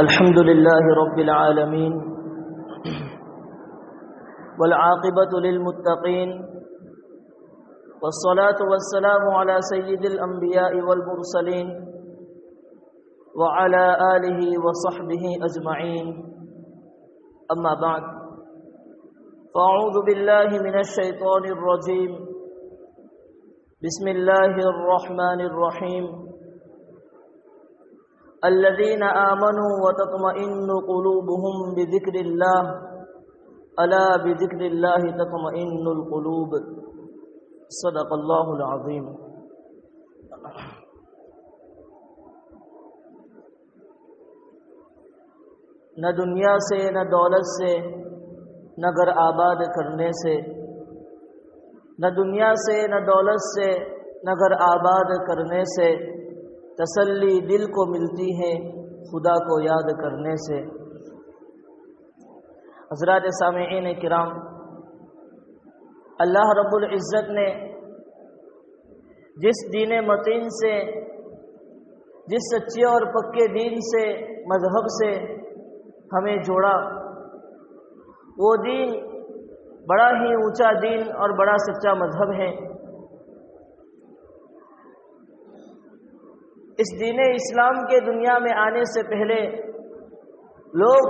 الحمد لله رب العالمين والعاقبة للمتقين والصلاة والسلام على سيد الأنبياء والمرسلين وعلى آله وصحبه أجمعين أما بعد فأعوذ بالله من الشيطان الرجيم بسم الله الرحمن الرحيم الذين آمنوا وتطمئن قلوبهم بذكر الله ألا بذكر الله تطمئن القلوب صدق الله العظيم. نہ دنیا سے نہ دولت سے نہ گھر آباد کرنے سے، نہ دنیا سے نہ دولت سے نہ گھر آباد کرنے سے تسلی دل کو ملتی ہے خدا کو یاد کرنے سے۔ حضرات سامعین کرام، اللہ رب العزت نے جس دین متین سے، جس سچے اور پکے دین سے، مذہب سے ہمیں جوڑا، وہ دین بڑا ہی اونچا دین اور بڑا سچا مذہب ہے۔ اس دین اسلام کے دنیا میں آنے سے پہلے لوگ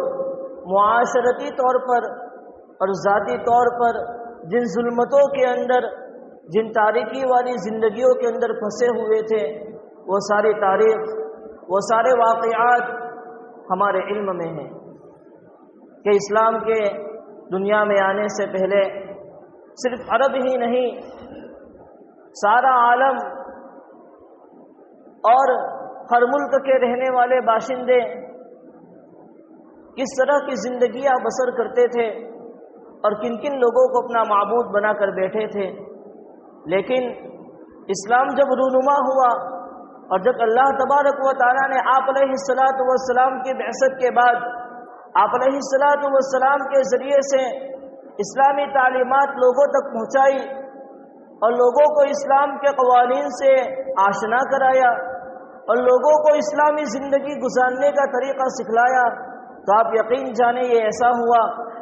معاشرتی طور پر اور ذاتی طور پر جن ظلمتوں کے اندر، جن تاریکی والی زندگیوں کے اندر پھنسے ہوئے تھے، وہ ساری تاریخ، وہ سارے واقعات ہمارے علم میں ہیں کہ اسلام کے دنیا میں آنے سے پہلے صرف عرب ہی نہیں، سارا عالم اور ہر ملک کے رہنے والے باشندے کس طرح کی زندگیاں بسر کرتے تھے اور کن کن لوگوں کو اپنا معبود بنا کر بیٹھے تھے۔ لیکن اسلام جب رونما ہوا اور جب اللہ تبارک و تعالیٰ نے آپ علیہ السلام کی بعثت کے بعد آپ علیہ السلام کے ذریعے سے اسلامی تعلیمات لوگوں تک پہنچائی اور لوگوں کو اسلام کے قوانین سے آشنا کرایا اور لوگوں کو اسلامی زندگی گزارنے کا طریقہ سکھلایا، تو آپ یقین جانیں یہ ایسا ہوا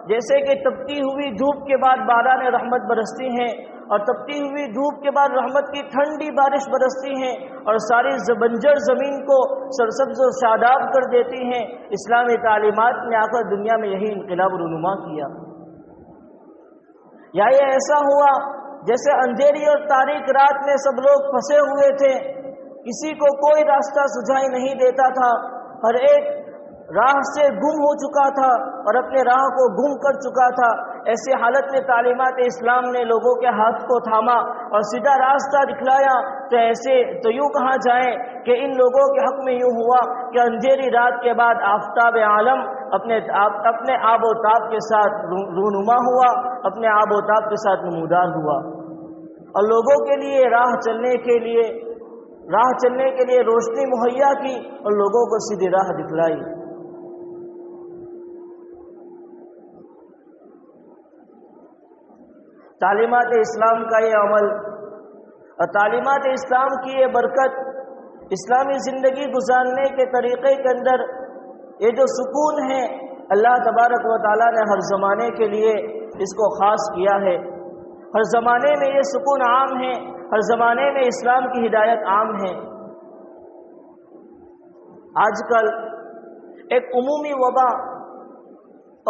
جیسے کہ تپتی ہوئی دھوپ کے بعد باران رحمت برستی ہیں اور تپتی ہوئی دھوپ کے بعد رحمت کی ٹھنڈی بارش برستی ہیں اور ساری بنجر زمین کو سرسبز و شاداب کر دیتی ہیں۔ اسلامی تعلیمات نے آ کر دنیا میں یہی انقلاب رونما کیا۔ یا یہ ایسا ہوا جیسے اندھیری اور تاریک رات میں سب لوگ پھنسے ہوئے تھے، کسی کو کوئی راستہ سجائی نہیں دیتا تھا، ہر ایک راہ سے گم ہو چکا تھا اور اپنے راہ کو گم کر چکا تھا۔ ایسی حالت میں تعلیمات اسلام نے لوگوں کے ہاتھ کو تھاما اور سیدھا راستہ دکھلایا۔ تو یوں کہا جائے کہ ان لوگوں کے حق میں یوں ہوا کہ اندھیری رات کے بعد آفتاب عالم اپنے آب و تاب کے ساتھ رونما ہوا، اپنے آب و تاب کے ساتھ نمودار ہوا اور لوگوں کے لیے راہ چلنے کے لیے روشنی مہیا کی اور لوگوں کو سیدھی راہ دکھلائی۔ تعلیمات اسلام کا یہ عمل اور تعلیمات اسلام کی یہ برکت، اسلامی زندگی گزارنے کے طریقے کے اندر یہ جو سکون ہے، اللہ تبارک و تعالیٰ نے ہر زمانے کے لیے اس کو خاص کیا ہے۔ ہر زمانے میں یہ سکون عام ہے، ہر زمانے میں اسلام کی ہدایت عام ہے۔ آج کل ایک عمومی وبا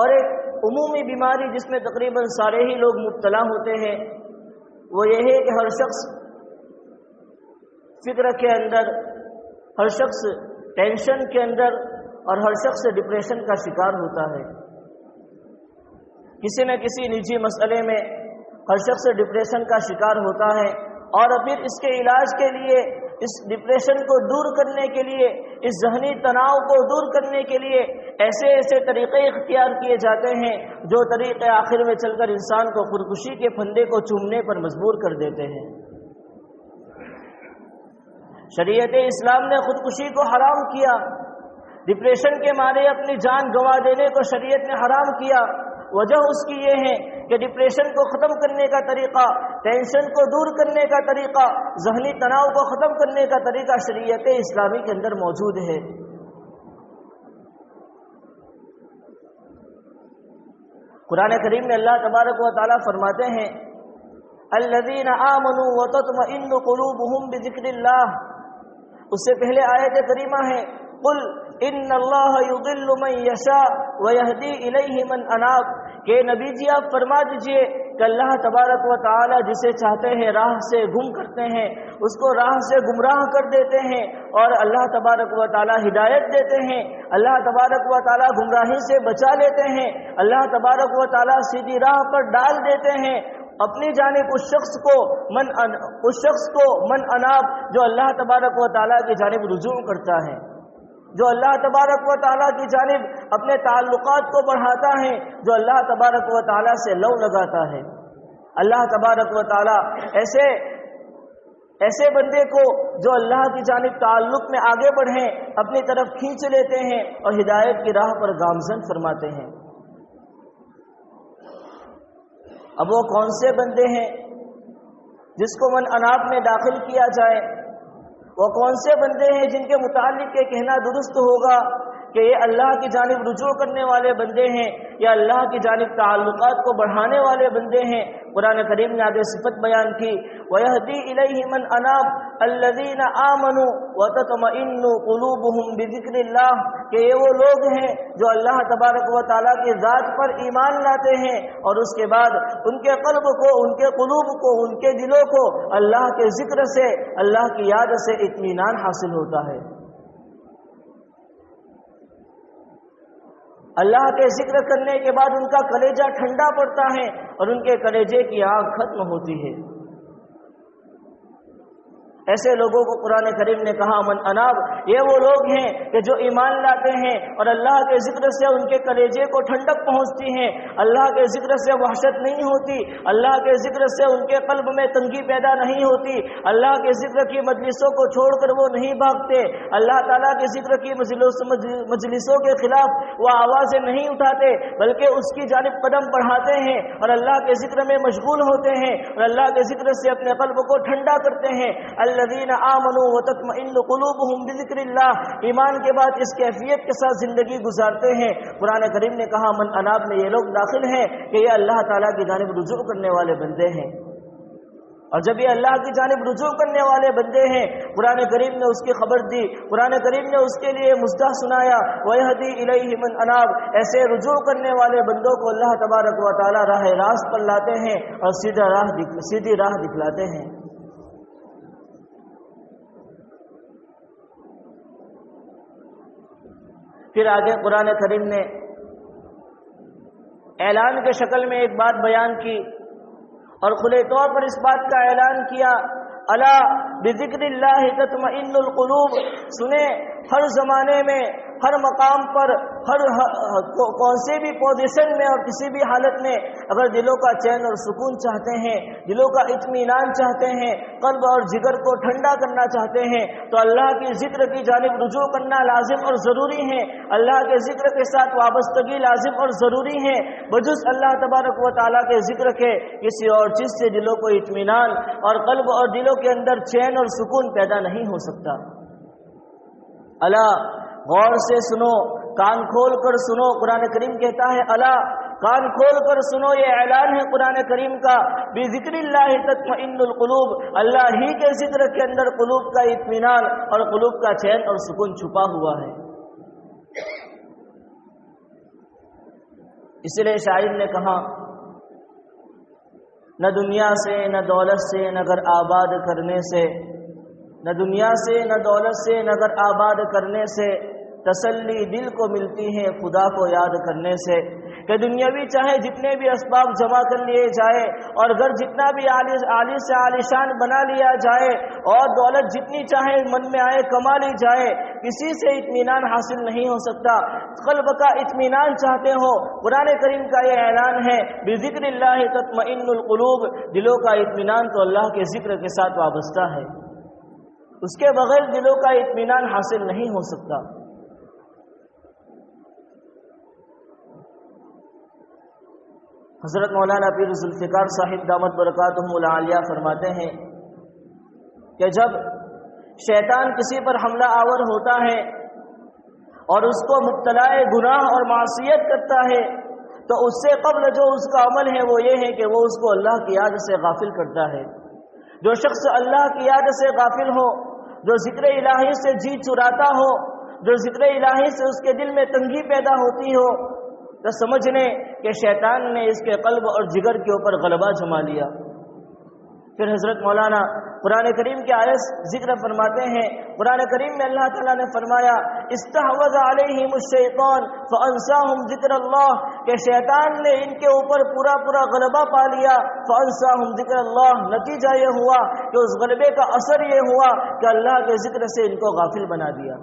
اور ایک عمومی بیماری جس میں تقریباً سارے ہی لوگ مبتلا ہوتے ہیں، وہ یہ ہے کہ ہر شخص فکر کے اندر، ہر شخص ٹینشن کے اندر اور ہر شخص ڈپریشن کا شکار ہوتا ہے۔ کسی نہ کسی نجی مسئلے میں ہر شخص ڈپریشن کا شکار ہوتا ہے اور پھر اس کے علاج کے لیے، اس ڈپریشن کو دور کرنے کے لیے، اس ذہنی تناؤ کو دور کرنے کے لیے ایسے طریقے اختیار کیے جاتے ہیں جو طریقے آخر میں چل کر انسان کو خودکشی کے پھندے کو چومنے پر مجبور کر دیتے ہیں۔ شریعت اسلام نے خودکشی کو حرام کیا، ڈپریشن کے مارے اپنی جان گنوا دینے کو شریعت نے حرام کیا۔ وجہ اس کی یہ ہے کہ ڈپریشن کو ختم کرنے کا طریقہ، ٹینشن کو دور کرنے کا طریقہ، ذہنی تناؤ کو ختم کرنے کا طریقہ شریعت اسلامی کے اندر موجود ہے۔ قرآن کریم میں اللہ تبارک و تعالیٰ فرماتے ہیں الذین آمنوا وتطمئن قلوبهم بذکر اللہ. اس سے پہلے آیت کریمہ ہے قل ان اللہ یضل من یشاء ویہدی الیہ من اناب، کہ نبی جی آپ فرما دیجئے کہ اللہ تبارک و تعالی جسے چاہتے ہیں راہ سے گم کرتے ہیں، اس کو راہ سے گمراہ کر دیتے ہیں، اور اللہ تبارک و تعالی ہدایت دیتے ہیں، اللہ تبارک و تعالی گمراہی سے بچا لیتے ہیں، اللہ تبارک و تعالی سیدھی راہ پر ڈال دیتے ہیں اپنی جانب اس شخص کو من اناب، جو اللہ تبارک و تعالی کی جانب رجوع کرتا ہے، جو اللہ تبارک و تعالیٰ کی جانب اپنے تعلقات کو بڑھاتا ہے، جو اللہ تبارک و تعالیٰ سے لو لگاتا ہے. اللہ تبارک و تعالیٰ ایسے بندے کو جو اللہ کی جانب تعلق میں آگے بڑھیں اپنی طرف کھینچ لیتے ہیں اور ہدایت کی راہ پر گامزن فرماتے ہیں. اب وہ کون سے بندے ہیں جس کو من اناب میں داخل کیا جائے؟ وہ کون سے بندے ہیں جن کے متعلق یہ کہنا درست ہوگا کہ یہ اللہ کی جانب رجوع کرنے والے بندے ہیں یا اللہ کی جانب تعلقات کو بڑھانے والے بندے ہیں؟ قرآن کریم نے آگے صفت بیان کی وَيَهْدِي إِلَيْهِ مَنْ أَنَابَ الَّذِينَ آمَنُوا وَتَطْمَئِنُّ قُلُوبُهُمْ بِذِكْرِ اللَّهِ، کہ یہ وہ لوگ ہیں جو اللہ تبارک و تعالیٰ کی ذات پر ایمان لاتے ہیں اور اس کے بعد ان کے قلب کو، ان کے قلوب کو، ان کے دلوں کو اللہ کے ذکر سے، اللہ کی یاد سے اطمینان حاصل ہوتا ہے. اللہ کے ذکر کرنے کے بعد ان کا کلیجہ ٹھنڈا پڑتا ہے اور ان کے کلیجے کی آگ ختم ہوتی ہے. ایسے لوگوں کو قرآن کریم نے کہا من اناب، یہ وہ لوگ ہیں کہ جو ایمان لاتے ہیں اور اللہ کے ذکر سے ان کے کلیجے کو ٹھنڈک پہنچتی ہے، اللہ کے ذکر سے وحشت نہیں ہوتی، اللہ کے ذکر سے ان کے قلب میں تنگی پیدا نہیں ہوتی، اللہ کے ذکر کی مجلسوں کو چھوڑ کر وہ نہیں بھاگتے، اللہ تعالیٰ کے ذکر کی مجلسوں کے خلاف وہ آوازیں نہیں اٹھاتے بلکہ اس کی جانب قدم بڑھاتے ہیں اور اللہ کے ذکر میں مشغول ہوتے ہیں اور اللہ کے ذکر سے اپنے قلب کو ٹھنڈا کرتے ہیں. الذین آمنوا وتطمئن قلوبهم بذکر اللہ، ایمان کے بعد اس کیفیت کے ساتھ زندگی گزارتے ہیں. قرآن کریم نے کہا من اناب میں یہ لوگ داخل ہیں کہ یہ اللہ تعالیٰ کی جانب رجوع کرنے والے بندے ہیں. اور جب یہ اللہ کی جانب رجوع کرنے والے بندے ہیں، قرآن کریم نے اس کی خبر دی، قرآن کریم نے اس کے لیے مژدہ سنایا وَيَهْدِي إِلَيْهِ مَنْ أَنَابَ. ایسے رجوع کرنے والے بندوں کو اللہ تبارک و تعالیٰ راہ راست پر لاتے ہیں اور سیدھی راہ دکھلاتے ہیں. پھر آگے قرآن کریم نے اعلان کے شکل میں ایک بات بیان کی اور کھلے طور پر اس بات کا اعلان کیا الا بذکر اللہ تطمئن القلوب. سنیں، ہر زمانے میں، ہر مقام پر، کون سے بھی پوزیشن میں اور کسی بھی حالت میں اگر دلوں کا چین اور سکون چاہتے ہیں، دلوں کا اطمینان چاہتے ہیں، قلب اور جگر کو ٹھنڈا کرنا چاہتے ہیں تو اللہ کی ذکر کی جانب رجوع کرنا لازم اور ضروری ہے. اللہ کے ذکر کے ساتھ وابستگی لازم اور ضروری ہے. بجز اللہ تبارک و تعالیٰ کے ذکر کے کسی اور چیز سے دلوں کو اطمینان اور قلب اور دلوں کے اندر چین اور سکون پیدا نہیں ہو سکتا. اللہ، غور سے سنو، کان کھول کر سنو. قرآن کریم کہتا ہے اللہ، کان کھول کر سنو، یہ اعلان ہے قرآن کریم کا بذکر اللہ تطمئن القلوب. اللہ ہی کے ذکر کے اندر قلوب کا اطمینان اور قلوب کا چین اور سکون چھپا ہوا ہے. اس لیے شاعر نے کہا نہ دنیا سے نہ دولت سے نہ گھر آباد کرنے سے، نہ دنیا سے نہ دولت سے نہ گھر آباد کرنے سے، تسلی دل کو ملتی ہے خدا کو یاد کرنے سے. کہ دنیاوی چاہے جتنے بھی اسباب جمع کر لیے جائے اور گھر جتنا بھی عالی سے عالیشان بنا لیا جائے اور دولت جتنی چاہے من میں آئے کما لی جائے، کسی سے اطمینان حاصل نہیں ہو سکتا. قلب کا اطمینان چاہتے ہو، قرآن کریم کا یہ اعلان ہے بذکر اللہ تطمئن القلوب. دلوں کا اطمینان تو اللہ کے ذکر کے ساتھ وابستہ ہے، اس کے بغیر دلوں کا اطمینان حاصل نہیں ہو سکتا. حضرت مولانا پیر ذوالفقار صاحب دامت برکاتہم العالیہ فرماتے ہیں کہ جب شیطان کسی پر حملہ آور ہوتا ہے اور اس کو مبتلا گناہ اور معصیت کرتا ہے تو اس سے قبل جو اس کا عمل ہے وہ یہ ہے کہ وہ اس کو اللہ کی یاد سے غافل کرتا ہے۔ جو شخص اللہ کی یاد سے غافل ہو، جو ذکر الہی سے جی چراتا ہو، جو ذکر الہی سے اس کے دل میں تنگی پیدا ہوتی ہو، تو سمجھ لیں کہ شیطان نے اس کے قلب اور جگر کے اوپر غلبہ جما لیا۔ پھر حضرت مولانا قرآن کریم کے آیت ذکر فرماتے ہیں، قرآن کریم میں اللہ تعالیٰ نے فرمایا استحوذ علیہم الشیطان فانساہم ذکر اللہ، کہ شیطان نے ان کے اوپر پورا غلبہ پا لیا، فانساہم ذکر اللہ، نتیجہ یہ ہوا کہ اس غلبے کا اثر یہ ہوا کہ اللہ کے ذکر سے ان کو غافل بنا دیا۔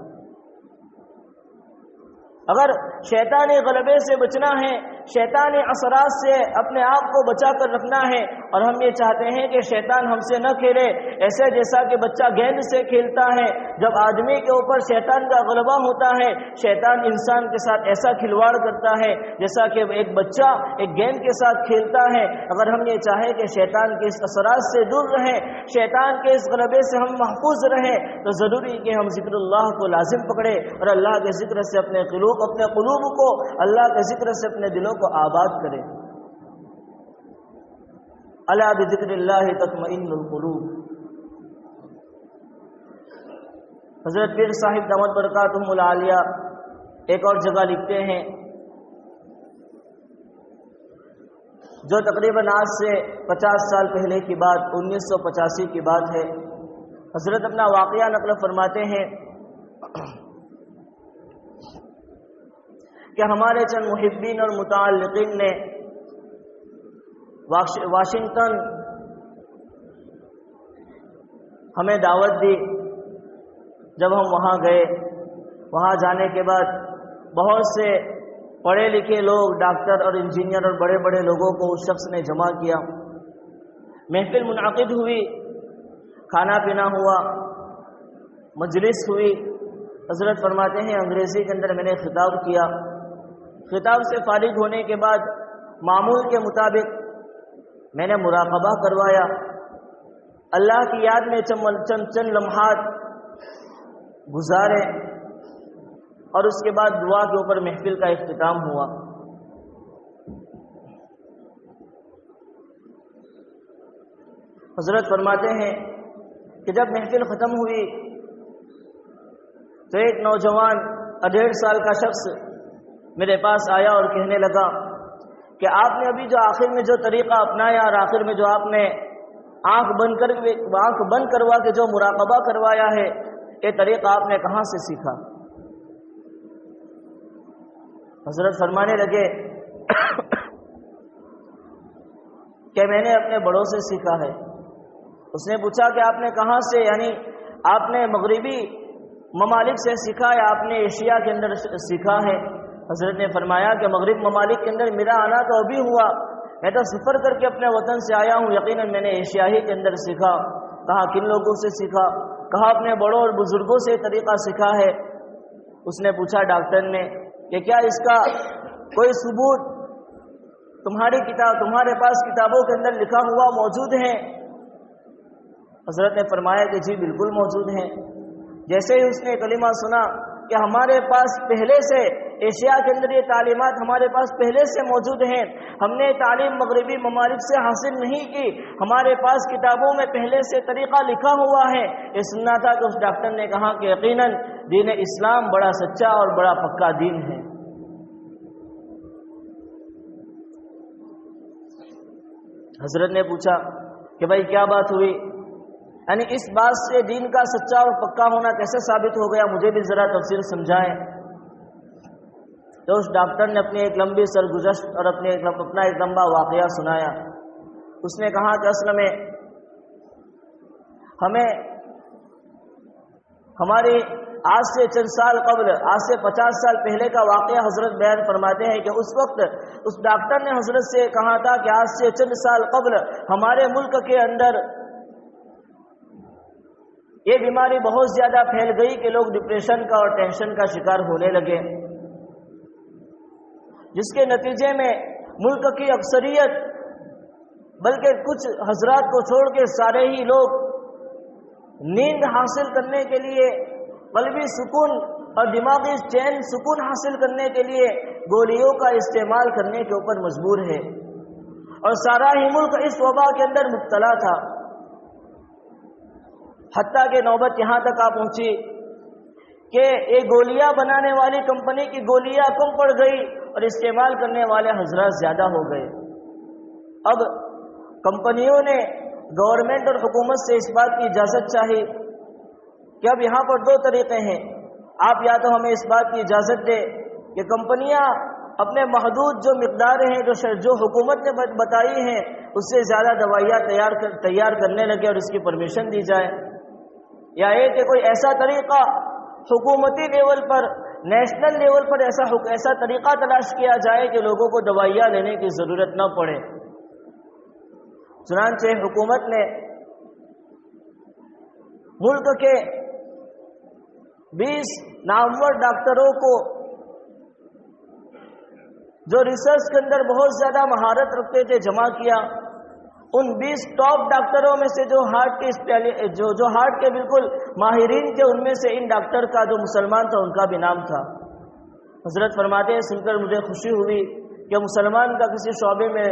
اگر شیطانی غلبے سے بچنا ہے، شیطانی اثرات سے اپنے آپ کو بچا کر رکھنا ہے، اور ہم یہ چاہتے ہیں کہ شیطان ہم سے نہ کھیلے، ایسے جیسا کہ بچہ گیند سے کھیلتا ہے، جب آدمی کے اوپر شیطان کا غلبہ ہوتا ہے، شیطان انسان کے ساتھ ایسا کھلواڑ کرتا ہے جیسا کہ ایک بچہ ایک گیند کے ساتھ کھیلتا ہے۔ اگر ہم یہ چاہیں کہ شیطان کے اس اثرات سے دور رہیں، شیطان کے اس غلبے سے ہم محفوظ رہیں، تو ضروری کہ ہم ذکر اللہ کو لازم پکڑیں، اور اللہ کے ذکر سے اپنے قلوب کو، اللہ کے ذکر سے اپنے دلوں کو آباد کریں۔ الا بذکر اللہ تطمئن القلوب۔ حضرت پیر صاحب دامت برکاتہم العالیہ ایک اور جگہ لکھتے ہیں، جو تقریباً آج سے 50 سال پہلے کی بات، 1985 کی بات ہے۔ حضرت اپنا واقعہ نقل فرماتے ہیں کہ ہمارے چند محبین اور متعلقین نے واشنگٹن ہمیں دعوت دی۔ جب ہم وہاں گئے، وہاں جانے کے بعد بہت سے پڑھے لکھے لوگ، ڈاکٹر اور انجینئر اور بڑے بڑے لوگوں کو اس شخص نے جمع کیا، محفل منعقد ہوئی، کھانا پینا ہوا، مجلس ہوئی۔ حضرت فرماتے ہیں انگریزی کے اندر میں نے خطاب کیا، خطاب سے فارغ ہونے کے بعد معمول کے مطابق میں نے مراقبہ کروایا، اللہ کی یاد میں چند لمحات گزارے، اور اس کے بعد دعا کے اوپر محفل کا اختتام ہوا۔ حضرت فرماتے ہیں کہ جب محفل ختم ہوئی تو ایک نوجوان 1.5 سال کا شخص میرے پاس آیا اور کہنے لگا کہ آپ نے ابھی جو آخر میں جو طریقہ اپنایا، اور آخر میں جو آپ نے آنکھ بند کروا کے جو مراقبہ کروایا ہے، یہ طریقہ آپ نے کہاں سے سیکھا؟ حضرت فرمانے لگے کہ میں نے اپنے بڑوں سے سیکھا ہے۔ اس نے پوچھا کہ آپ نے کہاں سے، یعنی آپ نے مغربی ممالک سے سیکھا یا آپ نے ایشیا کے اندر سیکھا ہے؟ حضرت نے فرمایا کہ مغرب ممالک کے اندر میرا آنا تو ابھی ہوا، میں تو سفر کر کے اپنے وطن سے آیا ہوں، یقیناً میں نے ایشیا ہی کے اندر سیکھا۔ کہا کن لوگوں سے سیکھا؟ کہا اپنے بڑوں اور بزرگوں سے طریقہ سیکھا ہے۔ اس نے پوچھا ڈاکٹر نے کہ کیا اس کا کوئی ثبوت تمہارے پاس کتابوں کے اندر لکھا ہوا موجود ہے؟ حضرت نے فرمایا کہ جی بالکل موجود ہیں۔ جیسے ہی اس نے کلمہ سنا کہ ہمارے پاس پہلے سے ایشیا کے اندر یہ تعلیمات ہمارے پاس پہلے سے موجود ہیں، ہم نے تعلیم مغربی ممالک سے حاصل نہیں کی، ہمارے پاس کتابوں میں پہلے سے طریقہ لکھا ہوا ہے، یہ سننا تھا کہ اس ڈاکٹر نے کہا کہ یقیناً دین اسلام بڑا سچا اور بڑا پکا دین ہے۔ حضرت نے پوچھا کہ بھائی کیا بات ہوئی، یعنی اس بات سے دین کا سچا اور پکا ہونا کیسے ثابت ہو گیا، مجھے بھی ذرا تفصیل سمجھائیں۔ تو اس ڈاکٹر نے اپنی ایک لمبی سرگزشت اور اپنا ایک لمبا واقعہ سنایا۔ اس نے کہا کہ اصل میں ہماری آج سے چند سال قبل، آج سے 50 سال پہلے کا واقعہ حضرت بیان فرماتے ہیں کہ اس وقت اس ڈاکٹر نے حضرت سے کہا تھا کہ آج سے چند سال قبل ہمارے ملک کے اندر یہ بیماری بہت زیادہ پھیل گئی کہ لوگ ڈپریشن کا اور ٹینشن کا شکار ہونے لگے، جس کے نتیجے میں ملک کی اکثریت بلکہ کچھ حضرات کو چھوڑ کے سارے ہی لوگ نیند حاصل کرنے کے لیے، قلبی سکون اور دماغی چین سکون حاصل کرنے کے لیے گولیوں کا استعمال کرنے کے اوپر مجبور ہے، اور سارا ہی ملک اس وبا کے اندر مبتلا تھا، حتیٰ کہ نوبت یہاں تک آ پہنچی کہ یہ گولیاں بنانے والی کمپنی کی گولیاں کم پڑ گئی اور استعمال کرنے والے حضرات زیادہ ہو گئے۔ اب کمپنیوں نے گورنمنٹ اور حکومت سے اس بات کی اجازت چاہی کہ اب یہاں پر دو طریقے ہیں، آپ یا تو ہمیں اس بات کی اجازت دے کہ کمپنیاں اپنے محدود جو مقدار ہیں جو حکومت نے بتائی ہیں اس سے زیادہ دوائیاں تیار کرنے لگے اور اس کی پرمیشن دی جائے، یا یہ کہ کوئی ایسا طریقہ حکومتی لیول پر، نیشنل لیول پر ایسا طریقہ تلاش کیا جائے کہ لوگوں کو دوائیاں لینے کی ضرورت نہ پڑے۔ چنانچہ حکومت نے ملک کے 20 نامور ڈاکٹروں کو جو ریسرچ کے اندر بہت زیادہ مہارت رکھتے تھے جمع کیا۔ ان 20 ٹاپ ڈاکٹروں میں سے جو ہارٹ کے بالکل ماہرین تھے، ان میں سے ان ڈاکٹر کا جو مسلمان تھا ان کا بھی نام تھا۔ حضرت فرماتے ہیں سن کر مجھے خوشی ہوئی کہ مسلمان کا کسی شعبے میں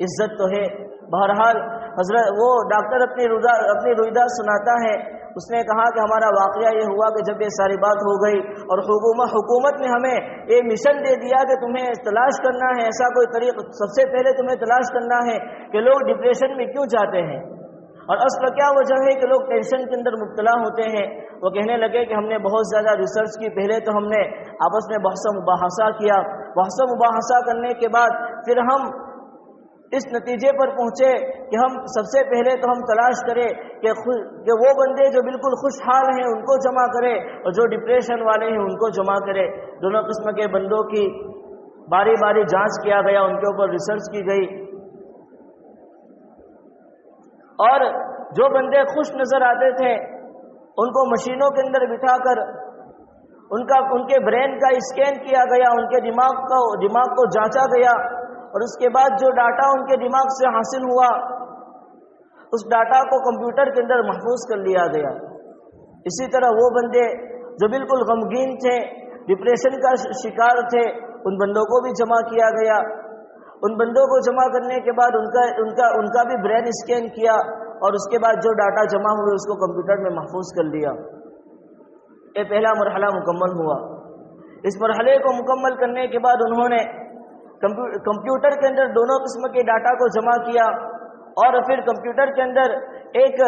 عزت تو ہے۔ بہرحال حضرت وہ ڈاکٹر اپنی رویداد سناتا ہے، اس نے کہا کہ ہمارا واقعہ یہ ہوا کہ جب یہ ساری بات ہو گئی اور حکومت نے ہمیں یہ مشن دے دیا کہ تمہیں تلاش کرنا ہے ایسا کوئی طریقہ، سب سے پہلے تمہیں تلاش کرنا ہے کہ لوگ ڈپریشن میں کیوں جاتے ہیں اور اصل کیا وجہ ہے کہ لوگ ٹینشن کے اندر مبتلا ہوتے ہیں۔ وہ کہنے لگے کہ ہم نے بہت زیادہ ریسرچ کی، پہلے تو ہم نے آپس میں بحث و مباحثہ کیا، بحث و مباحثہ کرنے کے بعد پھر ہم اس نتیجے پر پہنچے کہ ہم سب سے پہلے تو ہم تلاش کریں کہ وہ بندے جو بالکل خوشحال ہیں ان کو جمع کرے اور جو ڈپریشن والے ہیں ان کو جمع کرے۔ دونوں قسم کے بندوں کی باری باری جانچ کیا گیا، ان کے اوپر ریسرچ کی گئی، اور جو بندے خوش نظر آتے تھے ان کو مشینوں کے اندر بٹھا کر ان کے برین کا اسکین کیا گیا، ان کے دماغ کو جانچا گیا، اور اس کے بعد جو ڈاٹا ان کے دماغ سے حاصل ہوا اس ڈاٹا کو کمپیوٹر کے اندر محفوظ کر لیا گیا۔ اسی طرح وہ بندے جو بالکل غمگین تھے، ڈپریشن کا شکار تھے، ان بندوں کو بھی جمع کیا گیا۔ ان بندوں کو جمع کرنے کے بعد ان کا بھی برین اسکین کیا، اور اس کے بعد جو ڈاٹا جمع ہوئے اس کو کمپیوٹر میں محفوظ کر لیا۔ یہ پہلا مرحلہ مکمل ہوا۔ اس مرحلے کو مکمل کرنے کے بعد انہوں نے کمپیوٹر کے اندر دونوں قسم کے ڈاٹا کو جمع کیا، اور پھر کمپیوٹر کے اندر ایک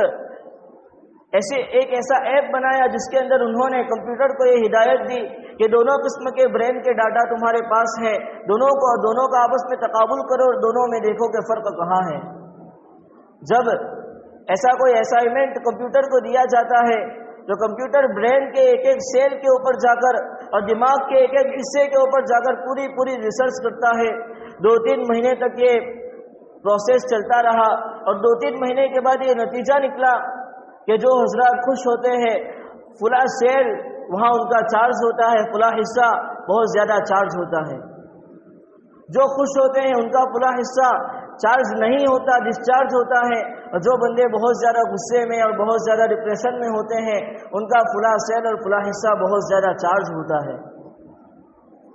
ایسا ایپ بنایا جس کے اندر انہوں نے کمپیوٹر کو یہ ہدایت دی کہ دونوں قسم کے برین کے ڈاٹا تمہارے پاس ہے، دونوں کا آپس میں تقابل کرو اور دونوں میں دیکھو کہ فرق کہاں ہے۔ جب ایسا کوئی اسائنمنٹ کمپیوٹر کو دیا جاتا ہے تو کمپیوٹر برین کے ایک ایک سیل کے اوپر جا کر اور دماغ کے ایک ایک حصے کے اوپر جا کر پوری ریسرچ کرتا ہے۔ 2-3 مہینے تک یہ پروسیس چلتا رہا، اور 2-3 مہینے کے بعد یہ نتیجہ نکلا کہ جو حضرات خوش ہوتے ہیں فلاں سیل وہاں ان کا چارج ہوتا ہے، فلاں حصہ بہت زیادہ چارج ہوتا ہے۔ جو خوش ہوتے ہیں ان کا فلاں حصہ چارج نہیں ہوتا، ڈسچارج ہوتا ہے، اور جو بندے بہت زیادہ غصے میں اور بہت زیادہ ڈپریشن میں ہوتے ہیں ان کا فلاں سیل اور فلاں حصہ بہت زیادہ چارج ہوتا ہے۔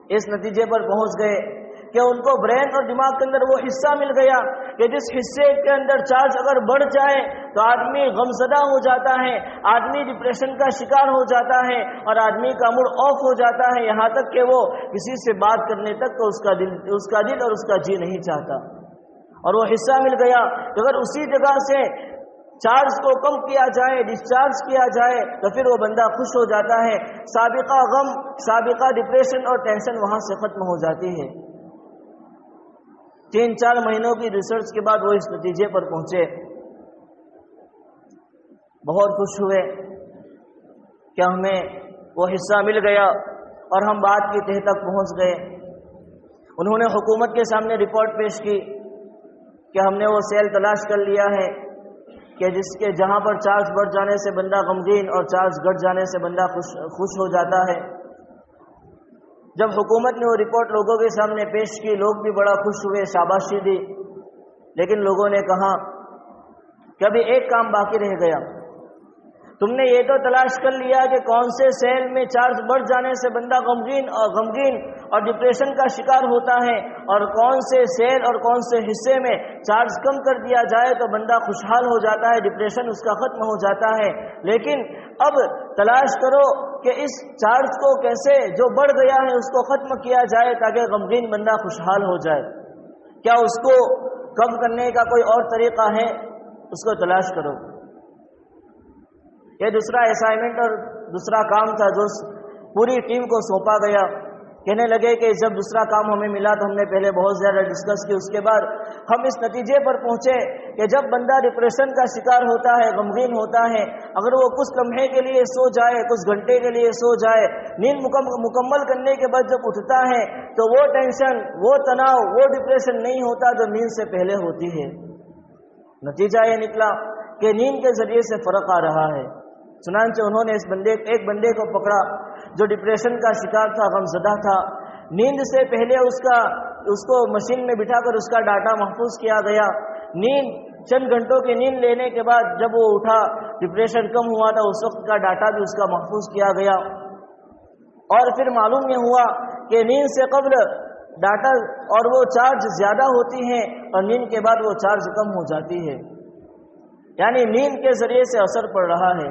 اس نتیجے پر پہنچ گئے کہ ان کو برین اور دماغ کے اندر وہ حصہ مل گیا کہ جس حصے کے اندر چارج اگر بڑھ جائے تو آدمی غمزدہ ہو جاتا ہے، آدمی ڈپریشن کا شکار ہو جاتا ہے، اور آدمی کا موڈ آف ہو جاتا ہے، یہاں تک کہ وہ کسی سے بات کرنے تک تو اس کا دل اور اس کا جی نہیں چاہتا۔ اور وہ حصہ مل گیا کہ اگر اسی جگہ سے چارج کو کم کیا جائے، ڈسچارج کیا جائے تو پھر وہ بندہ خوش ہو جاتا ہے، سابقہ غم، سابقہ ڈپریشن اور ٹینشن وہاں سے ختم ہو جاتی ہے۔ 3-4 مہینوں کی ریسرچ کے بعد وہ اس نتیجے پر پہنچے، بہت خوش ہوئے کہ ہمیں وہ حصہ مل گیا اور ہم بات کی تہ تک پہنچ گئے۔ انہوں نے حکومت کے سامنے رپورٹ پیش کی کہ ہم نے وہ سیل تلاش کر لیا ہے کہ جہاں پر چارج بڑھ جانے سے بندہ غمگین اور چارج گھٹ جانے سے بندہ خوش ہو جاتا ہے۔ جب حکومت نے وہ رپورٹ لوگوں کے سامنے پیش کی، لوگ بھی بڑا خوش ہوئے، شاباشی دی، لیکن لوگوں نے کہا کہ ابھی ایک کام باقی رہ گیا تم نے یہ تو تلاش کر لیا کہ کون سے سیل میں چارج بڑھ جانے سے بندہ غمگین اور ڈپریشن کا شکار ہوتا ہے، اور کون سے سیل اور کون سے حصے میں چارج کم کر دیا جائے تو بندہ خوشحال ہو جاتا ہے، ڈپریشن اس کا ختم ہو جاتا ہے۔ لیکن اب تلاش کرو کہ اس چارج کو کیسے جو بڑھ گیا ہے اس کو ختم کیا جائے تاکہ غمگین بندہ خوشحال ہو جائے۔ کیا اس کو کم کرنے کا کوئی اور طریقہ ہے؟ اس کو تلاش کرو۔ یہ دوسرا اسائنمنٹ اور دوسرا کام تھا جو پوری ٹیم کو سونپا گیا۔ کہنے لگے کہ جب دوسرا کام ہمیں ملا تو ہم نے پہلے بہت زیادہ ڈسکس کی، اس کے بعد ہم اس نتیجے پر پہنچے کہ جب بندہ ڈپریشن کا شکار ہوتا ہے، غمگین ہوتا ہے، اگر وہ کچھ لمحے کے لیے سو جائے، کچھ گھنٹے کے لیے سو جائے، نیند مکمل کرنے کے بعد جب اٹھتا ہے تو وہ ٹینشن، وہ تناؤ، وہ ڈپریشن نہیں ہوتا جو نیند سے پہلے ہوتی ہے۔ نتیجہ یہ نکلا کہ نیند کے ذریعے سے فرق آ رہا ہے۔ چنانچہ انہوں نے ایک بندے کو پکڑا جو ڈپریشن کا شکار تھا، غمزدہ تھا۔ نیند سے پہلے اس کو مشین میں بٹھا کر اس کا ڈاٹا محفوظ کیا گیا۔ چند گھنٹوں کی نیند لینے کے بعد جب وہ اٹھا، ڈپریشن کم ہوا تھا، اس وقت کا ڈاٹا بھی اس کا محفوظ کیا گیا۔ اور پھر معلوم یہ ہوا کہ نیند سے قبل ڈاٹا اور وہ چارج زیادہ ہوتی ہیں اور نیند کے بعد وہ چارج کم ہو جاتی ہے، یعنی نیند کے ذریعے سے اثر پڑ رہا ہے۔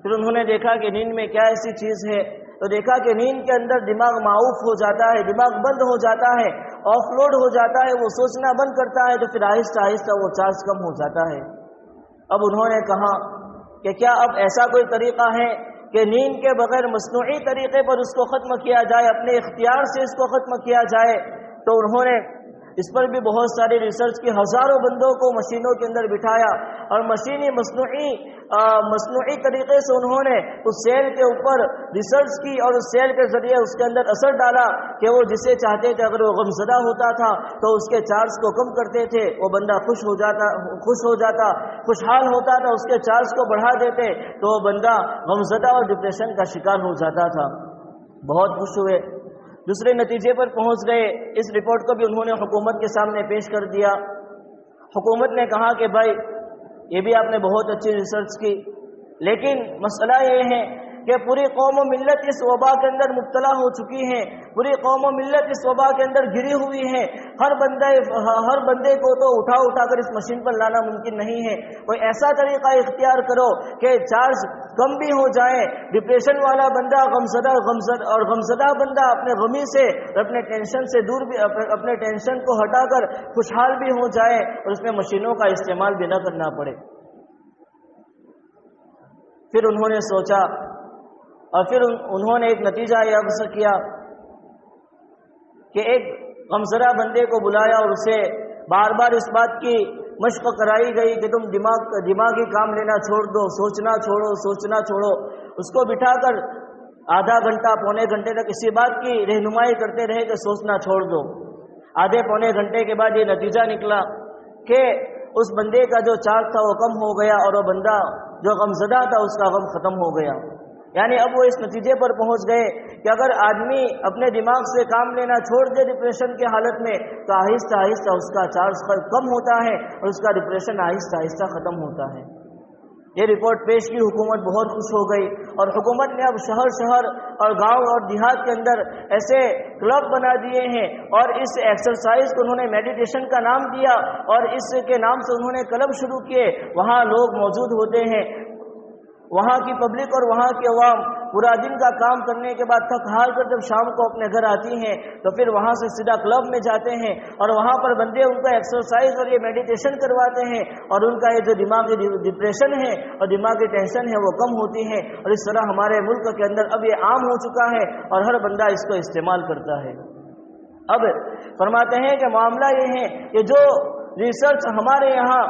پھر انہوں نے دیکھا کہ نیند میں کیا ایسی چیز ہے، تو دیکھا کہ نیند کے اندر دماغ معاف ہو جاتا ہے، دماغ بند ہو جاتا ہے، آف لوڈ ہو جاتا ہے، وہ سوچنا بند کرتا ہے، تو پھر آہستہ آہستہ وہ چارج کم ہو جاتا ہے۔ اب انہوں نے کہا کہ کیا اب ایسا کوئی طریقہ ہے کہ نیند کے بغیر مصنوعی طریقے پر اس کو ختم کیا جائے، اپنے اختیار سے اس کو ختم کیا جائے؟ تو انہوں نے اس پر بھی بہت ساری ریسرچ کی، ہزاروں بندوں کو مشینوں کے اندر بٹھایا اور مصنوعی طریقے سے انہوں نے اس سیل کے اوپر ریسرچ کی اور اس سیل کے ذریعے اس کے اندر اثر ڈالا کہ وہ جسے چاہتے تھے، اگر وہ غمزدہ ہوتا تھا تو اس کے چارج کو کم کرتے تھے، وہ بندہ خوش ہو جاتا، خوشحال ہوتا تھا، اس کے چارج کو بڑھا دیتے تو وہ بندہ غمزدہ اور ڈپریشن کا شکار ہو جاتا تھا۔ بہت خوش ہوئے، دوسرے نتیجے پر پہنچ گئے۔ اس رپورٹ کو بھی انہوں نے حکومت کے سامنے پیش کر دیا۔ حکومت نے کہا کہ بھائی یہ بھی آپ نے بہت اچھی ریسرچ کی، لیکن مسئلہ یہ ہے کہ پوری قوم و ملت اس وبا کے اندر مبتلا ہو چکی ہے، پوری قوم و ملت اس وبا کے اندر گری ہوئی ہے۔ ہر بندے کو تو اٹھا کر اس مشین پر لانا ممکن نہیں ہے، کوئی ایسا طریقہ اختیار کرو کہ چارج کم بھی ہو جائے، ڈپریشن والا بندہ غمزدہ بندہ اپنے غمی سے، اپنے ٹینشن سے دور بھی، اپنے ٹینشن کو ہٹا کر خوشحال بھی ہو جائے اور اس میں مشینوں کا استعمال بھی نہ کرنا پڑے۔ پھر انہوں نے سوچا اور پھر انہوں نے ایک نتیجہ یہ اخذ کیا کہ ایک غمزدہ بندے کو بلایا اور اسے بار بار اس بات کی مشق کرائی گئی کہ تم دماغی کام لینا چھوڑ دو، سوچنا چھوڑو۔ اس کو بٹھا کر آدھا گھنٹہ پونے گھنٹے تک اسی بات کی رہنمائی کرتے رہے کہ سوچنا چھوڑ دو۔ آدھے پونے گھنٹے کے بعد یہ نتیجہ نکلا کہ اس بندے کا جو چارج تھا وہ کم ہو گیا اور وہ بندہ جو غمزدہ تھا اس کا غم ختم ہو گیا۔ یعنی اب وہ اس نتیجے پر پہنچ گئے کہ اگر آدمی اپنے دماغ سے کام لینا چھوڑ دے ڈپریشن کے حالت میں تو آہستہ آہستہ اس کا چارج کم ہوتا ہے اور اس کا ڈپریشن آہستہ آہستہ ختم ہوتا ہے۔ یہ رپورٹ پیش کی، حکومت بہت خوش ہو گئی اور حکومت نے اب شہر اور گاؤں اور دیہات کے اندر ایسے کلب بنا دیے ہیں اور اس ایکسرسائز کو انہوں نے میڈیٹیشن کا نام دیا اور اس کے نام سے انہوں نے کلب شروع کیے۔ وہاں لوگ موجود ہوتے ہیں، وہاں کی پبلک اور وہاں کے عوام پورا دن کا کام کرنے کے بعد تھک ہار کر جب شام کو اپنے گھر آتی ہیں تو پھر وہاں سے سیدھا کلب میں جاتے ہیں اور وہاں پر بندے ان کا ایکسرسائز اور یہ میڈیٹیشن کرواتے ہیں اور ان کا یہ جو دماغی ڈپریشن ہے اور دماغی ٹینشن ہے وہ کم ہوتی ہے، اور اس طرح ہمارے ملک کے اندر اب یہ عام ہو چکا ہے اور ہر بندہ اس کو استعمال کرتا ہے۔ اب فرماتے ہیں کہ معاملہ یہ ہے کہ جو ریسرچ ہمارے یہاں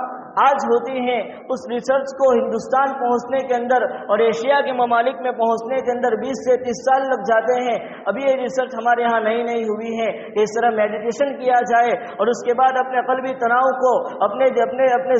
آج ہوتی ہیں اس ریسرچ کو ہندوستان پہنچنے کے اندر اور ایشیا کے ممالک میں پہنچنے کے اندر 20 سے 30 سال لگ جاتے ہیں۔ ابھی یہ ریسرچ ہمارے یہاں نہیں ہوئی ہے کہ اس طرح میڈیٹیشن کیا جائے اور اس کے بعد اپنے قلبی تناؤ کو، اپنے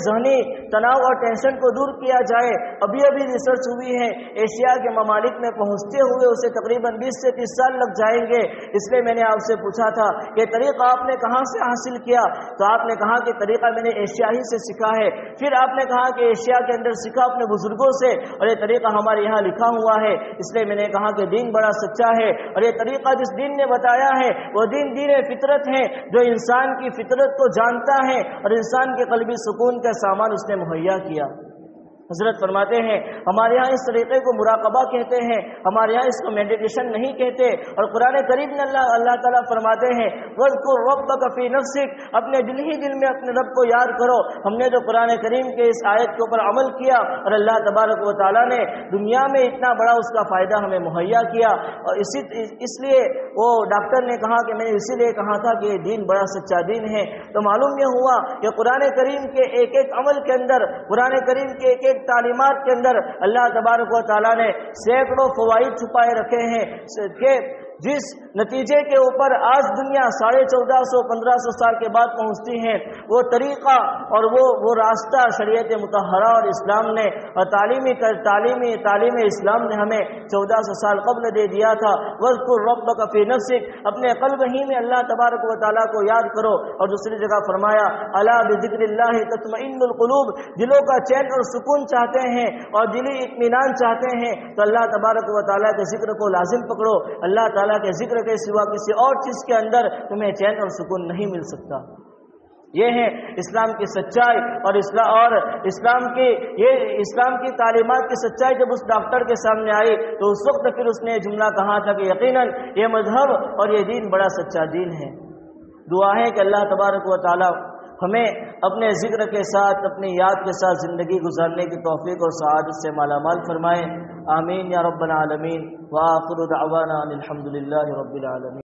ذہنی تناؤ اور ٹینشن کو دور کیا جائے۔ ابھی ریسرچ ہوئی ہے، ایشیا کے ممالک میں پہنچتے ہوئے اسے تقریباً 20 سے 30 سال لگ جائیں گے۔ اس لیے میں نے آپ سے پوچھا تھا کہ طریقہ آپ نے کہاں سے حاصل کیا، تو آپ نے کہا کہ طریقہ میں نے ایشیا ہی سے سیکھا ہے۔ ہے. پھر آپ نے کہا کہ ایشیا کے اندر سیکھا اپنے بزرگوں سے اور یہ طریقہ ہمارے یہاں لکھا ہوا ہے. اس لیے میں نے کہا کہ دین بڑا سچا ہے اور یہ طریقہ جس دین نے بتایا ہے وہ دین فطرت ہے, جو انسان کی فطرت کو جانتا ہے اور انسان کے قلبی سکون کا سامان اس نے مہیا کیا. حضرت فرماتے ہیں ہمارے ہاں اس طریقے کو مراقبہ کہتے ہیں, ہمارے یہاں اس کو میڈیٹیشن نہیں کہتے. اور قرآن کریم میں اللہ تعالیٰ فرماتے ہیں وَاذْكُرْ رَبَّكَ فِي نَفْسِكَ, اپنے دل ہی دل میں اپنے رب کو یاد کرو. ہم نے جو قرآن کریم کے اس آیت کے اوپر عمل کیا اور اللہ تبارک و تعالیٰ نے دنیا میں اتنا بڑا اس کا فائدہ ہمیں مہیا کیا. اور اس لیے وہ ڈاکٹر نے کہا کہ میں نے اسی لیے کہا تھا کہ یہ دین بڑا سچا دین ہے. تو معلوم یہ ہوا کہ قرآن کریم کے ایک ایک عمل کے اندر, قرآن کریم کے ایک ایک تعلیمات کے اندر اللہ تبارک و تعالیٰ نے سینکڑوں فوائد چھپائے رکھے ہیں کہ جس نتیجے کے اوپر آج دنیا 1450-1500 سال کے بعد پہنچتی ہے, وہ طریقہ اور وہ راستہ شریعت مطہرہ اور اسلام نے اور تعلیم اسلام نے ہمیں 1400 سال قبل دے دیا تھا. وَاذْكُرْ رَبَّكَ فِي نَفْسِكَ, اپنے قلب ہی میں اللہ تبارک و تعالیٰ کو یاد کرو. اور دوسری جگہ فرمایا الا بذکر اللہ تطمئن القلوب, دلوں کا چین اور سکون چاہتے ہیں اور دلی اطمینان چاہتے ہیں تو اللہ تبارک و تعالیٰ کے ذکر کو لازم پکڑو. اللہ تعالیٰ کے ذکر کے سوا کسی اور چیز کے اندر تمہیں چین اور سکون نہیں مل سکتا. یہ ہے اسلام کی سچائی اور اسلام کی تعلیمات کی سچائی. جب اس ڈاکٹر کے سامنے آئی تو اس وقت پھر اس نے جملہ کہا تھا کہ یقیناً یہ مذہب اور یہ دین بڑا سچا دین ہے. دعا ہے کہ اللہ تبارک و تعالی ہمیں اپنے ذکر کے ساتھ, اپنی یاد کے ساتھ زندگی گزارنے کی توفیق اور سعادت سے مالا مال فرمائے. آمین یا رب العالمین. وآخر دعوانا الحمد للہ رب العالمین.